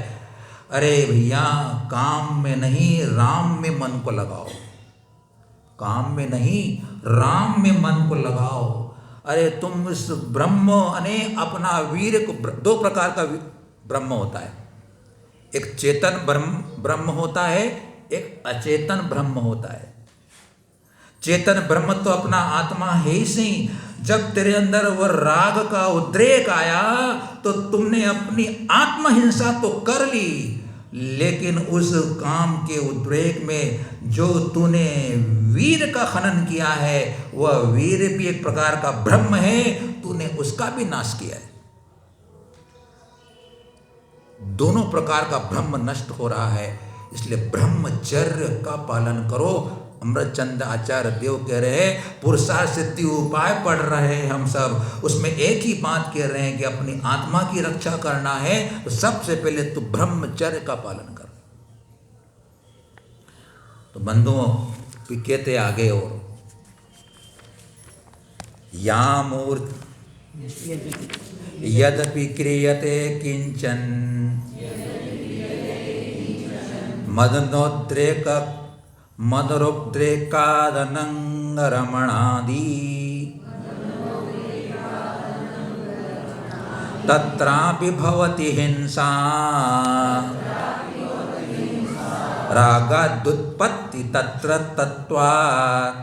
अरे भैया, काम में नहीं राम में मन को लगाओ, काम में नहीं राम में मन को लगाओ। अरे तुम इस ब्रह्म अने अपना वीर को, 2 प्रकार का ब्रह्म होता है, एक चेतन ब्रह्म होता है, एक अचेतन ब्रह्म होता है। चेतन ब्रह्म तो अपना आत्मा है ही सही। जब तेरे अंदर वह राग का उद्रेक आया तो तुमने अपनी आत्महिंसा तो कर ली, लेकिन उस काम के उद्रेक में जो तूने वीर का खनन किया है, वह वीर भी एक प्रकार का ब्रह्म है, तूने उसका भी नाश किया है। दोनों प्रकार का ब्रह्म नष्ट हो रहा है। इसलिए ब्रह्मचर्य का पालन करो, अमृतचंद आचार्य देव कह रहे हैं पुरुषार्थ सिद्धि उपाय पढ़ रहे हैं हम सब, उसमें एक ही बात कह रहे हैं कि अपनी आत्मा की रक्षा करना है तो सबसे पहले तो ब्रह्मचर्य का पालन कर। तो बंधुओं भी कहते आगे और यामूर्त यद्यपि क्रियते किंचन मदनोद्रेक मदरोद्रेकादनंगरमणादि तत्रापि भवति हिंसा रागादुत्पत्ति तत्र तत्त्वात्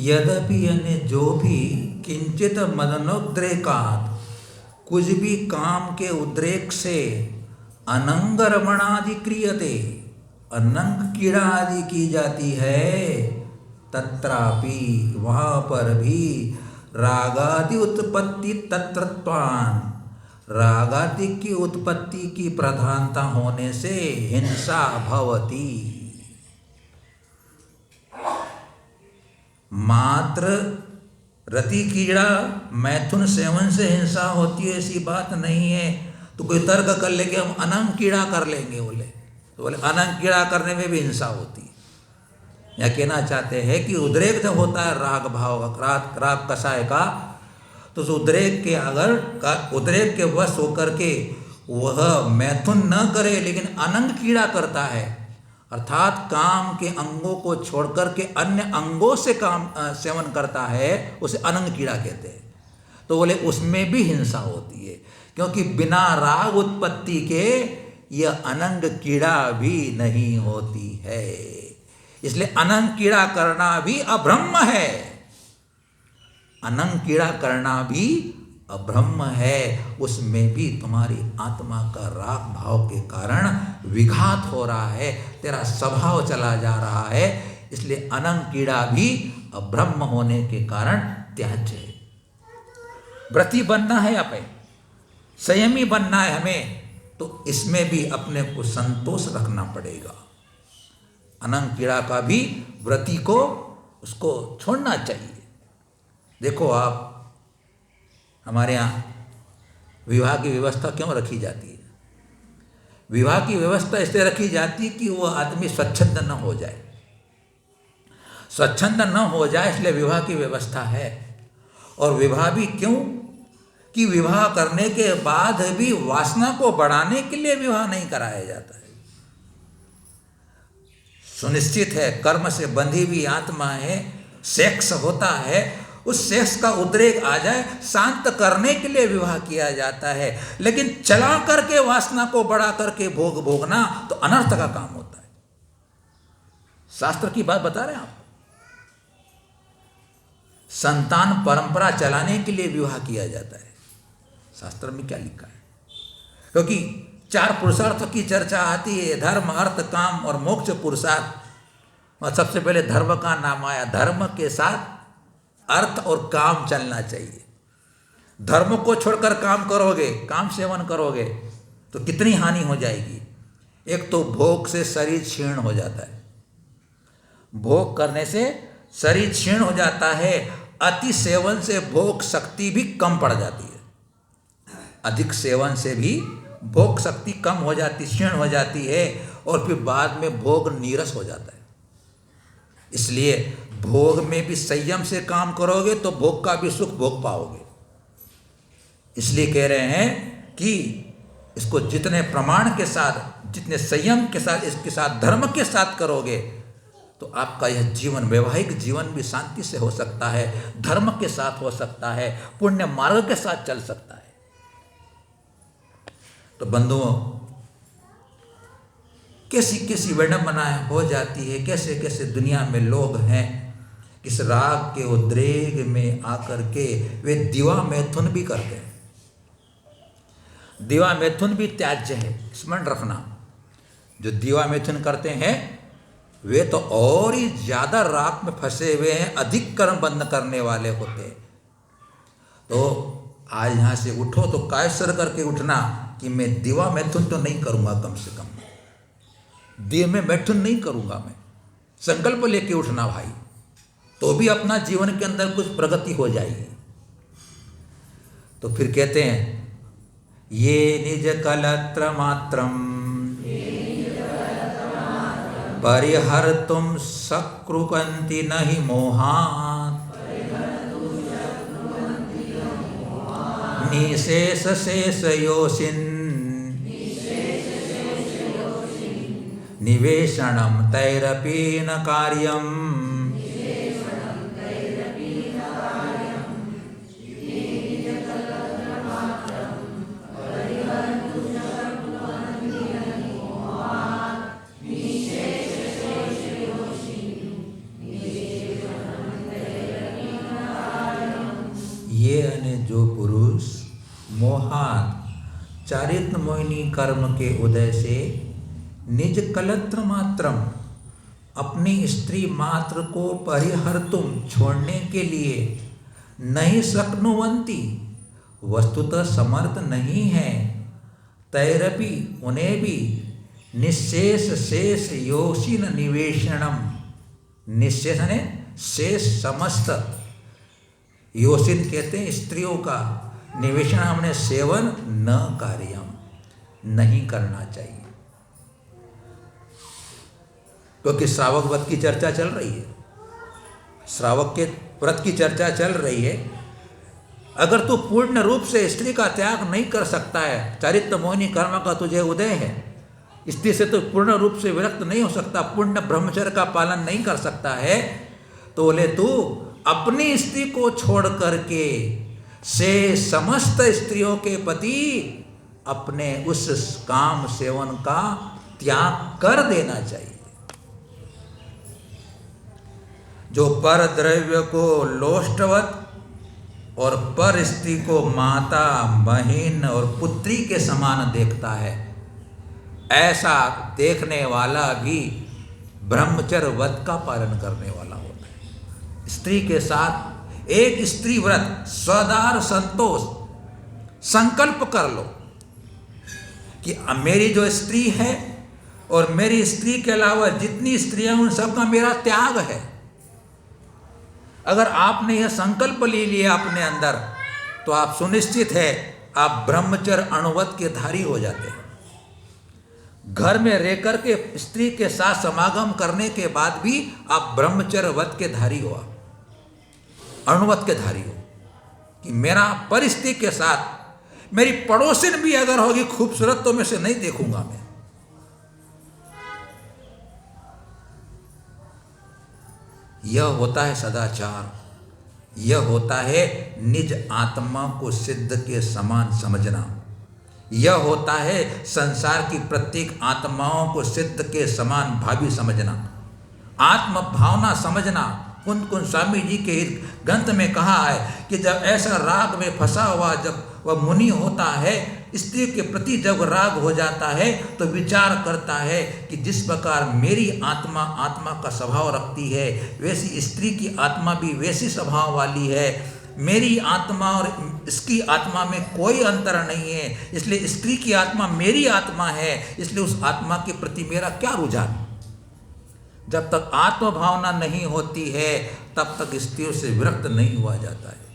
यद्यपि यानी जो भी किंचित मदनोद्रेकात कुछ भी काम के उद्रेक से अनंग रमण आदि क्रियते अनंग कीड़ा आदि की जाती है, तत्रापि वहाँ पर भी रागादि उत्पत्ति तत्रत्वान रागादि की उत्पत्ति की प्रधानता होने से हिंसा भवति। मात्र रति कीड़ा मैथुन सेवन से हिंसा होती है ऐसी बात नहीं है। तो कोई तर्क कर ले कि हम अनंग कीड़ा कर लेंगे, बोले तो बोले अनंग कीड़ा करने में भी हिंसा होती है। या कहना चाहते हैं कि उद्रेक जब होता है राग भाव का, राग कसाय का, तो उस उद्रेक के अगर उद्रेक के वश होकर के वह मैथुन न करे लेकिन अनंग कीड़ा करता है, अर्थात काम के अंगों को छोड़कर के अन्य अंगों से काम सेवन करता है, उसे अनंग कीड़ा कहते हैं। तो बोले उसमें भी हिंसा होती है, क्योंकि बिना राग उत्पत्ति के यह अनंग कीड़ा भी नहीं होती है। इसलिए अनंग कीड़ा करना भी अब्रह्म है, अनंग कीड़ा करना भी अब्रह्म है। उसमें भी तुम्हारी आत्मा का राग भाव के कारण विघात हो रहा है, तेरा स्वभाव चला जा रहा है। इसलिए अनंग कीड़ा भी अब्रह्म होने के कारण त्याज्य है। व्रती बनना है, हमें संयमी बनना है हमें, तो इसमें भी अपने को संतोष रखना पड़ेगा। अनंग कीड़ा का भी व्रती को उसको छोड़ना चाहिए। देखो आप हमारे यहाँ विवाह की व्यवस्था क्यों रखी जाती है? विवाह की व्यवस्था इसलिए रखी जाती है कि वह आदमी स्वच्छंद न हो जाए, स्वच्छंद न हो जाए इसलिए विवाह की व्यवस्था है। और विवाह भी क्यों? कि विवाह करने के बाद भी वासना को बढ़ाने के लिए विवाह नहीं कराया जाता है। सुनिश्चित है कर्म से बंधी हुई आत्मा है, सेक्स होता है, उस सेक्स का उद्रेक आ जाए शांत करने के लिए विवाह किया जाता है। लेकिन चला करके वासना को बढ़ा करके भोगना तो अनर्थ का काम होता है। शास्त्र की बात बता रहे हैं आप। संतान परंपरा चलाने के लिए विवाह किया जाता है। शास्त्र में क्या लिखा है? क्योंकि 4 पुरुषार्थ की चर्चा आती है, धर्म अर्थ काम और मोक्ष पुरुषार्थ। और सबसे पहले धर्म का नाम आया। धर्म के साथ अर्थ और काम चलना चाहिए। धर्म को छोड़कर काम करोगे, काम सेवन करोगे तो कितनी हानि हो जाएगी। एक तो भोग से शरीर क्षीण हो जाता है, भोग करने से शरीर क्षीण हो जाता है। अति सेवन से भोग शक्ति भी कम पड़ जाती है। अधिक सेवन से भी भोग शक्ति कम हो जाती, क्षीण हो जाती है और फिर बाद में भोग नीरस हो जाता है। इसलिए भोग में भी संयम से काम करोगे तो भोग का भी सुख भोग पाओगे। इसलिए कह रहे हैं कि इसको जितने प्रमाण के साथ, जितने संयम के साथ, इसके साथ धर्म के साथ करोगे तो आपका यह जीवन, वैवाहिक जीवन भी शांति से हो सकता है, धर्म के साथ हो सकता है, पुण्य मार्ग के साथ चल सकता है। तो बंधुओं, कैसी कैसी विडंबनाएं हो जाती है, कैसे कैसे दुनिया में लोग हैं इस राग के उद्रेक में आकर के वे दिवा मैथुन भी करते हैं। दिवा मैथुन भी त्याज्य है, स्मरण रखना। जो दीवा मैथुन करते हैं वे तो और ही ज्यादा राग में फंसे हुए हैं, अधिक कर्म बंद करने वाले होते हैं। तो आज यहाँ से उठो तो कायसर करके उठना कि मैं दीवा मैथुन तो नहीं करूँगा, कम से कम दीव में मैथुन नहीं करूँगा, मैं संकल्प लेके उठना भाई, तो भी अपना जीवन के अंदर कुछ प्रगति हो जाएगी। तो फिर कहते हैं ये निज कलत्र मात्रम परिहर्तुं शक्नुवन्ति नहि मोहात् निशेष शेष योषिन् निवेशनं तैरपि न कार्यम्। ये अने जो पुरुष मोहात चारित्र मोहिनी कर्म के उदय से निज कलत्र मात्रम अपनी स्त्री मात्र को परिहर्तुम छोड़ने के लिए नहीं शक्नुवन्ति वस्तुतः समर्थ नहीं है, तैरपि उन्हें भी निशेष शेष योषिन निवेशनम, निशेष ने शेष समस्त, योषिन कहते हैं स्त्रियों का, निवेशन हमने सेवन न कार्यम नहीं करना चाहिए। क्योंकि श्रावक व्रत की चर्चा चल रही है, श्रावक के व्रत की चर्चा चल रही है। अगर तू पूर्ण रूप से स्त्री का त्याग नहीं कर सकता है, चारित्र मोहिनी कर्म का तुझे उदय है, स्त्री से तो पूर्ण रूप से विरक्त नहीं हो सकता, पूर्ण ब्रह्मचर्य का पालन नहीं कर सकता है, तो बोले तू अपनी स्त्री को छोड़ करके से समस्त स्त्रियों के प्रति अपने उस काम सेवन का त्याग कर देना चाहिए। जो पर द्रव्य को लोष्टवत और पर स्त्री को माता बहन और पुत्री के समान देखता है, ऐसा देखने वाला भी ब्रह्मचर्य व्रत का पालन करने वाला होता है। स्त्री के साथ एक स्त्री व्रत स्वदार संतोष संकल्प कर लो कि मेरी जो स्त्री है और मेरी स्त्री के अलावा जितनी स्त्रियां उन सबका मेरा त्याग है। अगर आपने यह संकल्प ले लिया अपने अंदर तो आप सुनिश्चित है आप ब्रह्मचर्य अणुव्रत के धारी हो जाते हैं। घर में रहकर के स्त्री के साथ समागम करने के बाद भी आप ब्रह्मचर्य व्रत के धारी हो, अणुव्रत के धारी हो कि मेरा परिस्थिति के साथ मेरी पड़ोसिन भी अगर होगी खूबसूरत तो मैं से नहीं देखूंगा मैं। यह होता है सदाचार, यह होता है निज आत्मा को सिद्ध के समान समझना, यह होता है संसार की प्रत्येक आत्माओं को सिद्ध के समान भावी समझना, आत्म भावना समझना। कुंद कुंद स्वामी जी के ग्रंथ में कहा है कि जब ऐसा राग में फंसा हुआ जब वह मुनि होता है, स्त्री के प्रति जब राग हो जाता है तो विचार करता है कि जिस प्रकार मेरी आत्मा आत्मा का स्वभाव रखती है वैसी स्त्री की आत्मा भी वैसी स्वभाव वाली है। मेरी आत्मा और इसकी आत्मा में कोई अंतर नहीं है, इसलिए स्त्री की आत्मा मेरी आत्मा है, इसलिए उस आत्मा के प्रति मेरा क्या रुझान। जब तक आत्म भावना नहीं होती है तब तक स्त्रियों से विरक्त नहीं हुआ जाता है।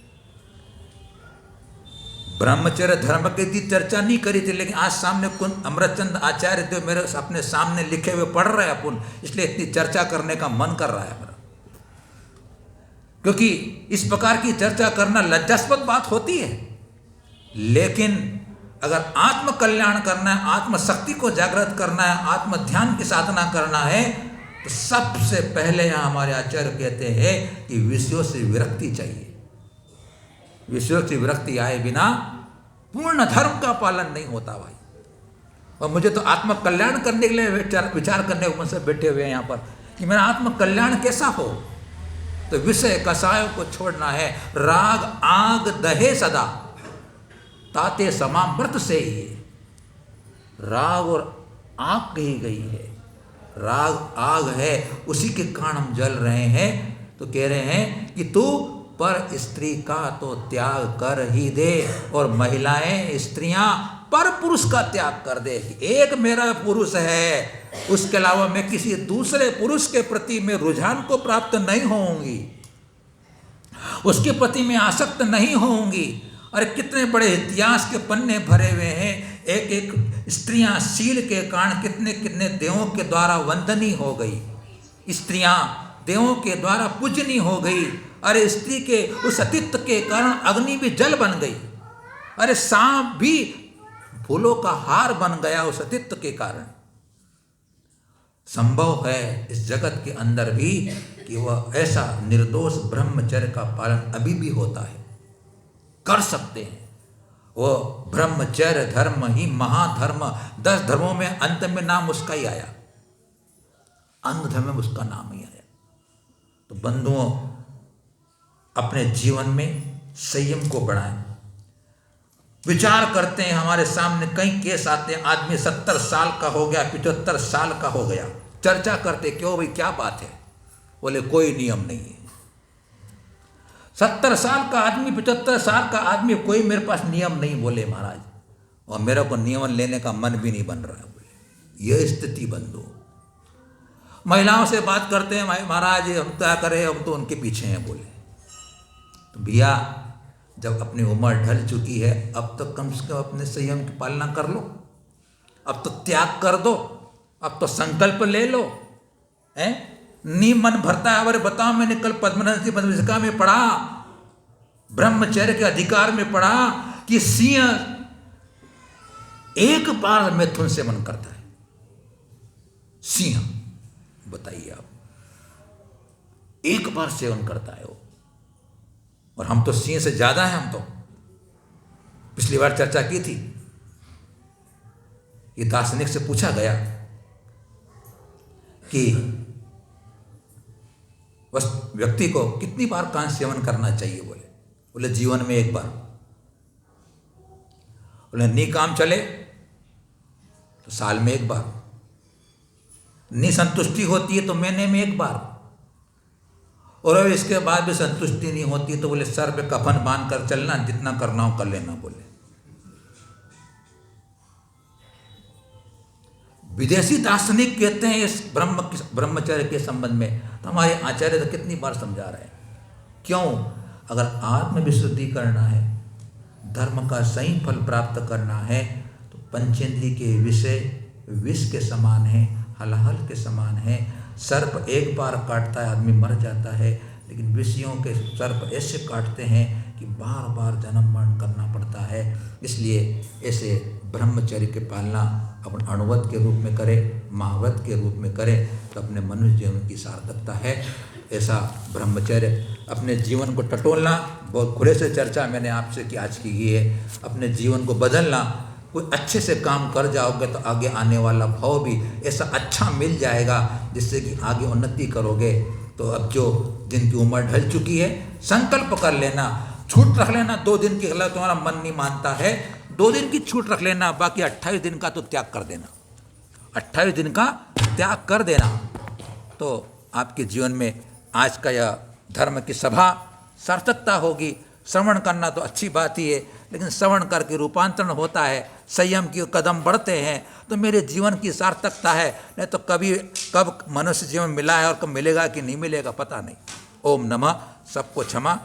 ब्रह्मचर्य धर्म की इतनी चर्चा नहीं करी थी, लेकिन आज सामने कुंद अमृतचंद आचार्य जो मेरे अपने सामने लिखे हुए पढ़ रहे हैं अपन, इसलिए इतनी चर्चा करने का मन कर रहा है मेरा। क्योंकि इस प्रकार की चर्चा करना लज्जास्पद बात होती है, लेकिन अगर आत्म कल्याण करना है, आत्मशक्ति को जागृत करना है, आत्म ध्यान की साधना करना है, तो सबसे पहले यहाँ हमारे आचार्य कहते हैं कि विषयों से विरक्ति चाहिए। विषयों से विरक्ति आए बिना पूर्ण धर्म का पालन नहीं होता भाई। और मुझे तो आत्म कल्याण करने के लिए विचार करने को मुझसे बैठे हुए हैं यहाँ पर कि मेरा आत्म कल्याण कैसा हो, तो विषय कसायों को छोड़ना है। राग आग दहे सदा ताते समामृत से ही, राग और आग कही गई है, राग आग है, उसी के कारण हम जल रहे हैं। तो कह रहे हैं कि तू पर स्त्री का तो त्याग कर ही दे, और महिलाएं स्त्रियां पर पुरुष का त्याग कर दे। एक मेरा पुरुष है, उसके अलावा मैं किसी दूसरे पुरुष के प्रति मैं रुझान को प्राप्त नहीं होंगी, उसके प्रति में आसक्त नहीं होंगी। अरे कितने बड़े इतिहास के पन्ने भरे हुए हैं। एक एक स्त्रियां शील के कारण कितने कितने देवों के द्वारा वंदनीय हो गई, स्त्रियां देवों के द्वारा पूजनीय हो गई। अरे स्त्री के उस अतित्व के कारण अग्नि भी जल बन गई। अरे सांप भी फूलों का हार बन गया उस अतित्व के कारण। संभव है इस जगत के अंदर भी कि वह ऐसा निर्दोष ब्रह्मचर्य का पालन अभी भी होता है, कर सकते हैं। वो ब्रह्मचर्य धर्म ही महाधर्म, 10 धर्मों में अंत में नाम उसका ही आया, अंध धर्म में उसका नाम ही आया। तो बंधुओं, अपने जीवन में संयम को बढ़ाएं। विचार करते हैं, हमारे सामने कई केस आते हैं, आदमी 70 साल का हो गया, 75 साल का हो गया, चर्चा करते क्यों भाई क्या बात है? बोले कोई नियम नहीं है। 70 साल का आदमी, 75 साल का आदमी, कोई मेरे पास नियम नहीं। बोले महाराज, और मेरा को नियम लेने का मन भी नहीं बन रहा है। बोले यह स्थिति बंधु। महिलाओं से बात करते हैं, महाराज हम क्या करें, हम तो उनके पीछे हैं। बोले तो भैया, जब अपनी उम्र ढल चुकी है, अब तो कम से कम अपने संयम की पालना कर लो, अब तो त्याग कर दो, अब तो संकल्प ले लो। नी मन भरता है। अरे बताओ, मैंने कल पद्मनाभ पद्मसिका में पढ़ा, ब्रह्मचर्य के अधिकार में पढ़ा कि सिंह एक बार मैथुन सेवन करता है। सिंह, बताइए आप, एक बार सेवन करता है वो, और हम तो सिंह से ज्यादा हैं। हम तो पिछली बार चर्चा की थी कि दार्शनिक से पूछा गया कि बस व्यक्ति को कितनी बार कांच सेवन करना चाहिए। बोले जीवन में एक बार। बोले नी काम चले तो साल में एक बार, नी संतुष्टि होती है तो महीने में एक बार, और अगर इसके बाद भी संतुष्टि नहीं होती तो बोले सर पे कफन बांध कर चलना, जितना करना हो कर लेना। बोले विदेशी दार्शनिक कहते हैं इस ब्रह्मचर्य के संबंध में, तो हमारे आचार्य तो कितनी बार समझा रहे हैं। क्यों? अगर आत्मविशुद्धि करना है, धर्म का सही फल प्राप्त करना है, तो पंचेंद्रिय के विषय विष के समान है, हलाहल के समान है। सर्प एक बार काटता है, आदमी मर जाता है, लेकिन विषयों के सर्प ऐसे काटते हैं कि बार बार जन्म मरण करना पड़ता है। इसलिए ऐसे ब्रह्मचर्य की पालना अपन अणुव्रत के रूप में करें, महाव्रत के रूप में करें, तो अपने मनुष्य जीवन की सार्थकता है। ऐसा ब्रह्मचर्य अपने जीवन को टटोलना, बहुत खुले से चर्चा मैंने आपसे की आज की है। अपने जीवन को बदलना, कोई अच्छे से काम कर जाओगे तो आगे आने वाला भाव भी ऐसा अच्छा मिल जाएगा जिससे कि आगे उन्नति करोगे। तो अब जो जिनकी उम्र ढल चुकी है, संकल्प कर लेना, छूट रख लेना। 2 दिन की गलत तुम्हारा मन नहीं मानता है, 2 दिन की छूट रख लेना, बाकी 28 दिन का तो त्याग कर देना। 28 दिन का त्याग कर देना, तो आपके जीवन में आज का यह धर्म की सभा सार्थकता होगी। श्रवण करना तो अच्छी बात ही है, लेकिन श्रवण करके रूपांतरण होता है, संयम के कदम बढ़ते हैं, तो मेरे जीवन की सार्थकता है। नहीं तो कब मनुष्य जीवन मिला है और कब मिलेगा कि नहीं मिलेगा पता नहीं। ओम नमः। सबको क्षमा।